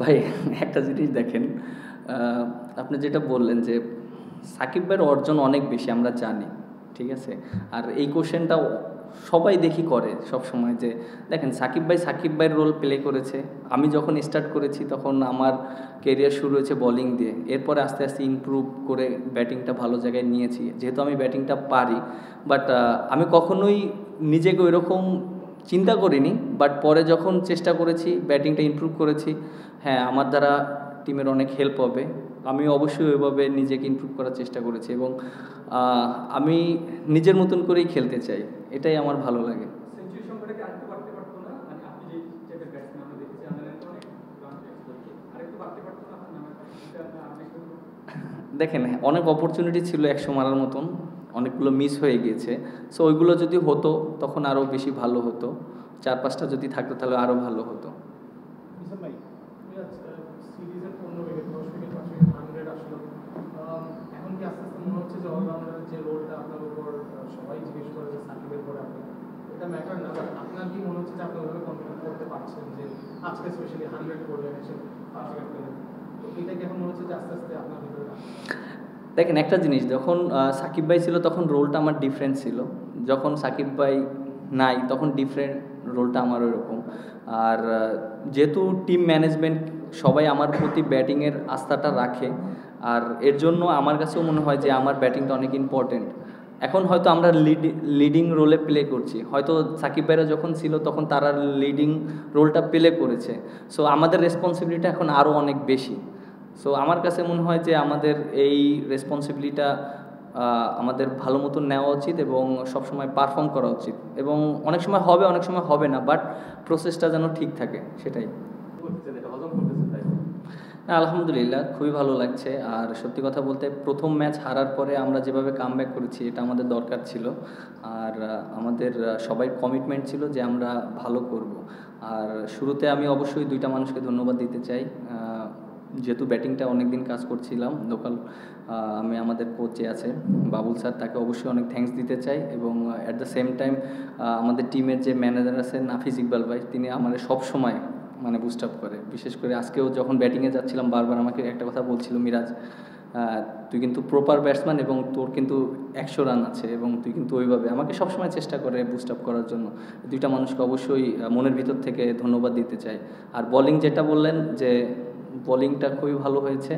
ভাই একটা জিনিস দেখেন, আপনি যেটা বললেন যে সাকিব ভাইয়ের অর্জন অনেক বেশি আমরা জানি, ঠিক আছে। আর এই কোশ্চেনটা সবাই দেখি করে সব সময় যে দেখেন সাকিব ভাইয়ের রোল প্লে করেছে। আমি যখন স্টার্ট করেছি তখন আমার কেরিয়ার শুরু হয়েছে বোলিং দিয়ে, এরপরে আস্তে আস্তে ইমপ্রুভ করে ব্যাটিংটা ভালো জায়গায় নিয়েছি, যেহেতু আমি ব্যাটিংটা পারি। বাট আমি কখনোই নিজেকে ওইরকম চিন্তা করিনি। বাট পরে যখন চেষ্টা করেছি, ব্যাটিংটা ইমপ্রুভ করেছি, হ্যাঁ আমার দ্বারা টিমের অনেক হেল্প হবে। আমি অবশ্যই ওইভাবে নিজেকে ইমপ্রুভ করার চেষ্টা করেছি এবং আমি নিজের মতন করেই খেলতে চাই, এটাই আমার ভালো লাগে। দেখেন অনেক অপরচুনিটি ছিল 100 মারার মতন, অনেকগুলো মিস হয়ে গিয়েছে। সো ওইগুলো যদি হতো তখন আরও বেশি ভালো হতো, 4-5টা যদি থাকতো তাহলে আরও ভালো হতো। দেখেন একটা জিনিস, যখন সাকিব ভাই ছিল তখন রোলটা আমার ডিফারেন্ট ছিল, যখন সাকিব ভাই নাই তখন ডিফারেন্ট রোলটা আমার ওরকম। আর যেহেতু টিম ম্যানেজমেন্ট সবাই আমার প্রতি ব্যাটিংয়ের আস্থাটা রাখে, আর এর জন্য আমার কাছেও মনে হয় যে আমার ব্যাটিংটা অনেক ইম্পর্টেন্ট। এখন হয়তো আমরা লিডিং রোলে প্লে করছি, হয়তো সাকিব ভাইরা যখন ছিল তখন তারা লিডিং রোলটা প্লে করেছে। সো আমাদের রেসপন্সিবিলিটি এখন আরও অনেক বেশি। সো আমার কাছে মনে হয় যে আমাদের এই রেসপন্সিবিলিটিটা আমাদের ভালো মতো নেওয়া উচিত এবং সবসময় পারফর্ম করা উচিত, এবং অনেক সময় হবে অনেক সময় হবে না, বাট প্রসেসটা যেন ঠিক থাকে সেটাই। না, আলহামদুলিল্লাহ খুবই ভালো লাগছে। আর সত্যি কথা বলতে প্রথম ম্যাচ হারার পরে আমরা যেভাবে কামব্যাক করেছি এটা আমাদের দরকার ছিল। আর আমাদের সবাই কমিটমেন্ট ছিল যে আমরা ভালো করব। আর শুরুতে আমি অবশ্যই দুইটা মানুষকে ধন্যবাদ দিতে চাই। যেহেতু ব্যাটিংটা অনেক দিন কাজ করছিলাম লোকাল, আমি আমাদের কোচে আছে বাবুল স্যার, তাকে অবশ্যই অনেক থ্যাঙ্কস দিতে চাই। এবং অ্যাট দ্য সেম টাইম আমাদের টিমের যে ম্যানেজার আছেন নাফিস ইকবাল ভাই, তিনি আমাদের সব সময় মানে বুস্ট আপ করে। বিশেষ করে আজকেও যখন ব্যাটিংয়ে যাচ্ছিলাম বারবার আমাকে একটা কথা বলছিল, মিরাজ তুই কিন্তু প্রপার ব্যাটসম্যান এবং তোর কিন্তু 100 রান আছে, এবং তুই কিন্তু ওইভাবে আমাকে সবসময় চেষ্টা করে বুস্ট আপ করার জন্য। দুইটা মানুষকে অবশ্যই মনের ভিতর থেকে ধন্যবাদ দিতে চাই। আর বোলিং যেটা বললেন যে বোলিংটা খুবই ভালো হয়েছে,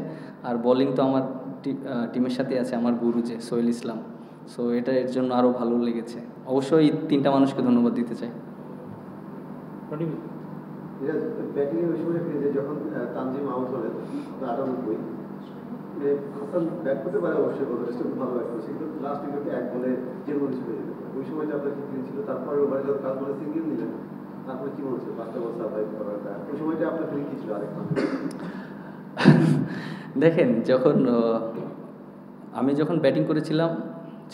আর বোলিং তো আমার টিমের সাথে আছে আমার গুরু যে সোহেল ইসলাম। সো এটা এর জন্য আরও ভালো লেগেছে। অবশ্যই তিনটা মানুষকে ধন্যবাদ দিতে চাই। ব্যাটিংয়ের ওই সময় যে যখন তানজিম আউট হলেন 98, হাসান ব্যাট করতে পারে অবশ্যই, খুব ভালো ব্যাট করছে, কিন্তু লাস্ট উইকেটে এক বলে যে কোনো কিছু হয়ে যেত। ওই সময়টা আপনার কি ফিল ছিল? তারপরে ওভারে যখন কাজ বলে সিঙ্গেল নিলেন, তারপরে কি মনে হচ্ছে 5টা বল সার্ভাইভ করাটা? ওই সময়টা আপনার ফিল কি ছিল? আরেক দেখেন আমি যখন ব্যাটিং করেছিলাম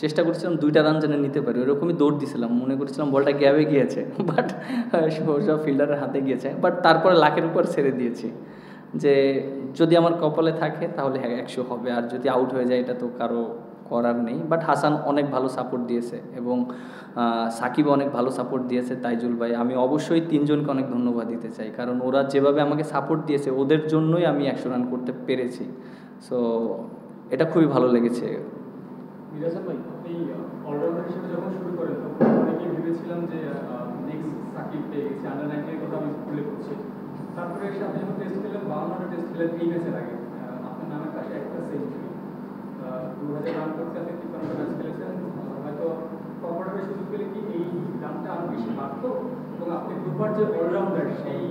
চেষ্টা করছিলাম 2টা রান যেন নিতে পারি, ওরকমই দৌড় দিয়েছিলাম, মনে করছিলাম বলটা গ্যাবে গিয়েছে, বাট সব ফিল্ডারের হাতে গিয়েছে। বাট তারপরে লাখের উপর ছেড়ে দিয়েছি যে যদি আমার কপালে থাকে তাহলে হ্যাঁ 100 হবে, আর যদি আউট হয়ে যায় এটা তো কারো করার নেই। বাট হাসান অনেক ভালো সাপোর্ট দিয়েছে এবং সাকিব অনেক ভালো সাপোর্ট দিয়েছে, তাইজুল ভাই। আমি অবশ্যই তিনজনকে অনেক ধন্যবাদ দিতে চাই, কারণ ওরা যেভাবে আমাকে সাপোর্ট দিয়েছে ওদের জন্যই আমি 100 রান করতে পেরেছি। সো এটা খুবই ভালো লেগেছে। অলরাউন্ডার হিসেবে যখন শুরু করেন তখন অনেকেই ভেবেছিলাম যে নেক্সট সাকিব পেয়ে গেছে, আন্ডার-19 কথা আমি ভুলে করছি। তারপরে এসে আপনি যখন টেস্ট খেলেন, 52টা টেস্ট খেলেন এই ম্যাচের আগে, আপনার নামের পাশে একটা সেঞ্চুরি, 2000 রান করতে আপনি 53টা ম্যাচ খেলেছেন। হয়তো কভারে সুযোগ পেলে কি এই রানটা আরও বেশি বাড়তো, এবং আপনি দুবার যে অলরাউন্ডার সেই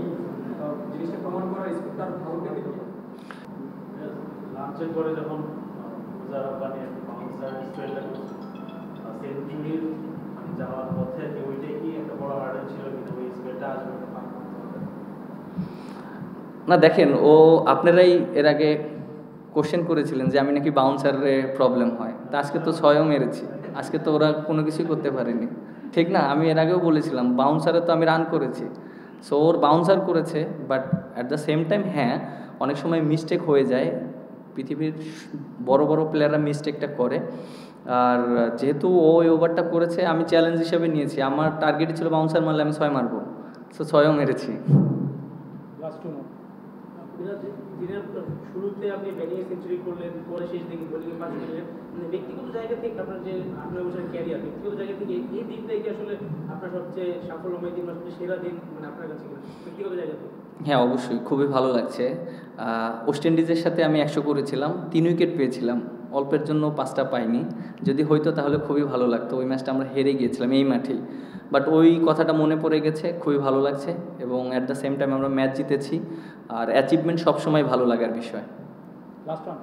জিনিসটা প্রমাণ করার স্কোরটা আরও ভালো পেতে কি? লাঞ্চের পরে যখন সেঞ্চুরির যাওয়ার পথে ওইটাই কি একটা বড় হার্ডেল ছিল কিনা, ওই স্পেলটা আসবে? না দেখেন, আপনারাই এর আগে কোশ্চেন করেছিলেন যে আমি নাকি বাউন্সারে প্রবলেম হয়, তা আজকে তো 6ও মেরেছি, আজকে তো ওরা কোনো কিছুই করতে পারেনি, ঠিক না? আমি এর আগেও বলেছিলাম বাউন্সারে তো আমি রান করেছি। সো ওর বাউন্সার করেছে, but at the same time হ্যাঁ অনেক সময় মিস্টেক হয়ে যায়, পৃথিবীর বড় বড় প্লেয়াররা মিস্টেকটা করে। আর যেহেতু ও ওই ওভারটা করেছে আমি চ্যালেঞ্জ হিসেবে নিয়েছি, আমার টার্গেট ছিল বাউন্সার মারলে আমি 6 মারবো, সো 6ও মেরেছি। দিনের শুরুতে আপনি ব্যাটিং সেঞ্চুরি করলেন, পরে শেষ দিকে বোলিংয়ে 5 করলেন, মানে ব্যক্তিগত জায়গা থেকে আপনার যে 8-9 বছরের ক্যারিয়ার, ব্যক্তিগত জায়গা থেকে এই দিনটাই কি আসলে আপনার সবচেয়ে সাফল্যময় দিন বা সবচেয়ে সেরা দিন মানে আপনার কাছে কিনা ব্যক্তিগত জায়গা থেকে? হ্যাঁ, অবশ্যই খুবই ভালো লাগছে। ওয়েস্ট ইন্ডিজের সাথে আমি 100 করেছিলাম, 3 উইকেট পেয়েছিলাম, অল্পের জন্য 5টা পাইনি। যদি হয়তো তাহলে খুবই ভালো লাগতো। ওই ম্যাচটা আমরা হেরে গিয়েছিলাম এই মাঠেই, বাট ওই কথাটা মনে পড়ে গেছে, খুবই ভালো লাগছে। এবং অ্যাট দ্য সেম টাইম আমরা ম্যাচ জিতেছি, আর অ্যাচিভমেন্ট সবসময় ভালো লাগার বিষয়। Last one.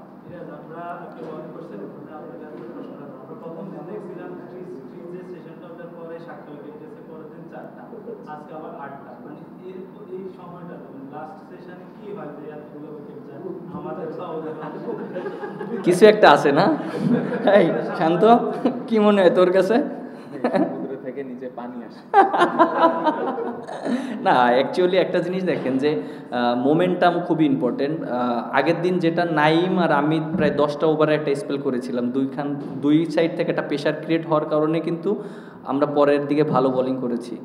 আমরা কেউ মনে করছেন আপনার কাছে প্রশ্ন রাখবো। আমরা প্রথম দিন দেখছিলাম যে সেশনটা ওঠার পরে 7টা উইকেট গেছে, পরের দিন 4টা, আজকে আবার 8টা। মানে এই সময়টা লাস্ট সেশনে কি হয় যে এতগুলো উইকেট যায়? আমাদের তো কিছু একটা আছে না? এই শান্ত, কি মনে হয় তোর কাছে? সমুদ্র থেকে নিচে পানি আসে। না, অ্যাকচুয়ালি একটা জিনিস দেখেন যে মোমেন্টাম খুবই ইম্পর্টেন্ট। আগের দিন যেটা নাইম আর আমি প্রায় 10টা ওভারে একটা স্পেল করেছিলাম, দুই সাইড থেকে একটা প্রেশার ক্রিয়েট হওয়ার কারণে কিন্তু আমরা পরের দিকে ভালো বোলিং করেছি।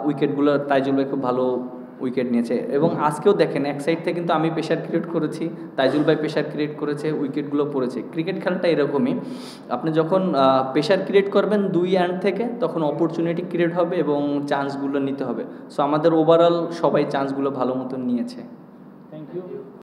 উইকেটগুলো তাইজুল ভাই খুব ভালো উইকেট নিয়েছে, এবং আজকেও দেখেন এক সাইড থেকে কিন্তু আমি প্রেশার ক্রিয়েট করেছি, তাইজুল ভাই প্রেশার ক্রিয়েট করেছে, উইকেটগুলো পড়েছে। ক্রিকেট খেলাটা এরকমই, আপনি যখন প্রেশার ক্রিয়েট করবেন দুই এন্ড থেকে, তখন অপরচুনিটি ক্রিয়েট হবে এবং চান্সগুলো নিতে হবে। সো আমাদের ওভারঅল সবাই চান্সগুলো ভালো মতন নিয়েছে। Thank you.